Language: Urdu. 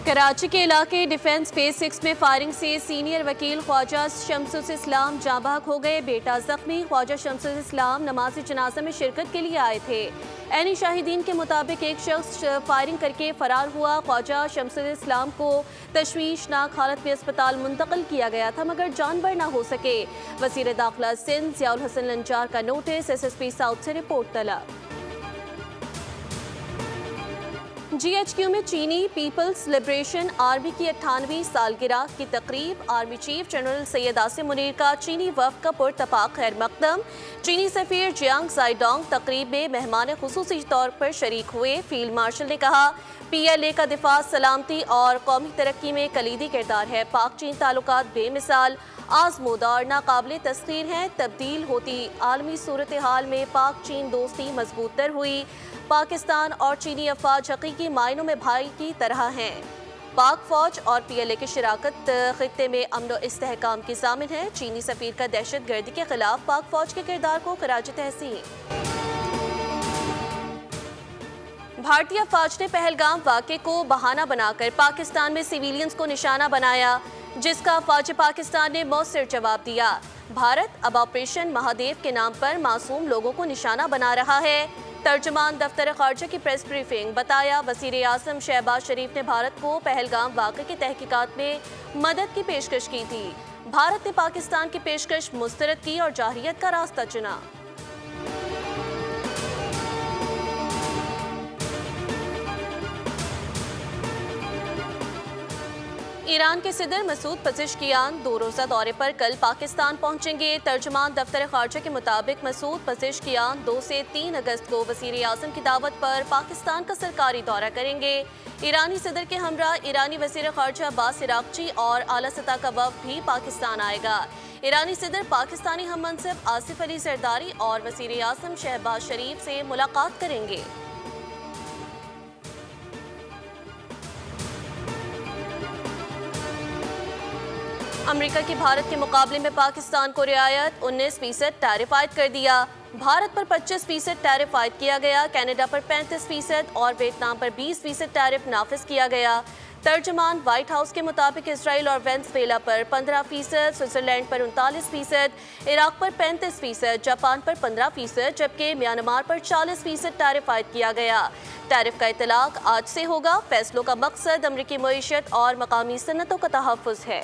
کراچی کے علاقے ڈیفنس فیز 6 میں فائرنگ سے سینئر وکیل خواجہ شمس الاسلام جاں بحق ہو گئے۔ بیٹا زخمی۔ خواجہ شمس الاسلام نماز جنازہ میں شرکت کے لیے آئے تھے۔ عینی شاہدین کے مطابق ایک شخص فائرنگ کر کے فرار ہوا۔ خواجہ شمس الاسلام کو تشویشناک حالت میں اسپتال منتقل کیا گیا تھا مگر جان بر نہ ہو سکے۔ وزیر داخلہ سندھ ضیاء الحسن لنچار کا notice, S S P south سے رپورٹ طلب۔ جی ایچ کیو میں چینی پیپلز لبریشن آرمی کی 98ویں سالگرہ کی تقریب۔ Army chief general Syed Asim Munir کا چینی وفد کا پراتفاق خیر مقدم۔ چینی سفیر جیانگ زائیڈانگ تقریب میں مہمان خصوصی طور پر شریک ہوئے۔ فیلڈ مارشل نے کہا پی ایل اے کا دفاع، سلامتی اور قومی ترقی میں کلیدی کردار ہے۔ پاک چین تعلقات بے مثال، آزمودہ اور ناقابل تسخیر ہیں۔ تبدیل ہوتی عالمی صورتحال میں پاک چین دوستی مضبوط تر ہوئی۔ پاکستان اور چینی افواج حقیقی معنوں میں بھائی کی طرح ہیں۔ پاک فوج اور پی ایل اے کی شراکت خطے میں امن و استحکام کی ضامن ہے۔ چینی سفیر کا دہشت گردی کے خلاف پاک فوج کے کردار کو خراج تحسین۔ بھارتی افواج نے پہلگام واقعے کو بہانہ بنا کر پاکستان میں سویلینز کو نشانہ بنایا، جس کا افواج پاکستان نے مؤثر جواب دیا۔ بھارت اب آپریشن مہادیو کے نام پر معصوم لوگوں کو نشانہ بنا رہا ہے۔ ترجمان دفتر خارجہ کی پریس بریفنگ۔ بتایا وزیر اعظم شہباز شریف نے بھارت کو پہلگام واقعے کی تحقیقات میں مدد کی پیشکش کی تھی۔ بھارت نے پاکستان کی پیشکش مسترد کی اور جارحیت کا راستہ چنا۔ ایران کے صدر مسعود پزشکیان 2 روزہ دورے پر کل پاکستان پہنچیں گے۔ ترجمان دفتر خارجہ کے مطابق مسعود پزشکیان 2 سے 3 اگست کو وزیر اعظم کی دعوت پر پاکستان کا سرکاری دورہ کریں گے۔ ایرانی صدر کے ہمراہ ایرانی وزیر خارجہ عباس عراقچی اور اعلیٰ سطح کا وفد بھی پاکستان آئے گا۔ ایرانی صدر پاکستانی ہم منصب آصف علی زرداری اور وزیر اعظم شہباز شریف سے ملاقات کریں گے۔ امریکہ کی بھارت کے مقابلے میں پاکستان کو رعایت 19% ٹیرف عائد کر دیا۔ بھارت پر 25% ٹیرف عائد کیا گیا، کینیڈا پر 35% اور ویتنام پر 20% ٹیرف نافذ کیا گیا۔ ترجمان وائٹ ہاؤس کے مطابق اسرائیل اور وینزویلا پر 15%، سوئٹزرلینڈ پر 39%، عراق پر 35%، جاپان پر 15%، جبکہ میانمار پر 40% ٹیرف عائد کیا گیا۔ ٹیرف کا اطلاق آج سے ہوگا۔ فیصلوں کا مقصد امریکی معیشت اور مقامی صنعتوں کا تحفظ ہے۔